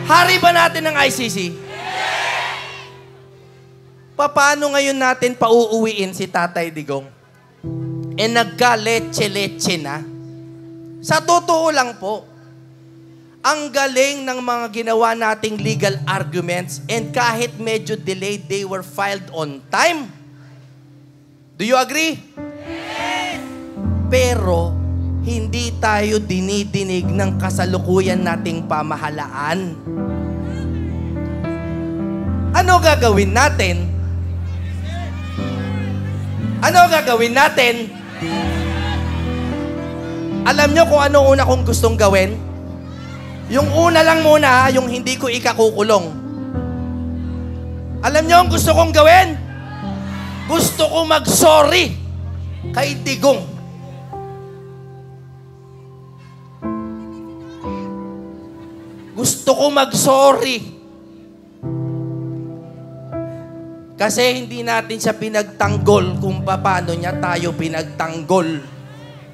Hari ba natin ng ICC? Paano ngayon natin pauuwiin si Tatay Digong? Nagka-leche-leche na. Sa totoo lang po, ang galing ng mga ginawa nating legal arguments and kahit medyo delayed, they were filed on time. Do you agree? Yes! Pero, hindi tayo dinidinig ng kasalukuyan nating pamahalaan. Ano gagawin natin? Ano gagawin natin? Alam nyo kung ano una kong gustong gawin? Yung una lang muna, yung hindi ko ikakukulong. Alam nyo ang gusto kong gawin? Gusto ko mag-sorry kay Digong. Gusto ko mag-sorry. Kasi hindi natin siya pinagtanggol kung paano niya tayo pinagtanggol.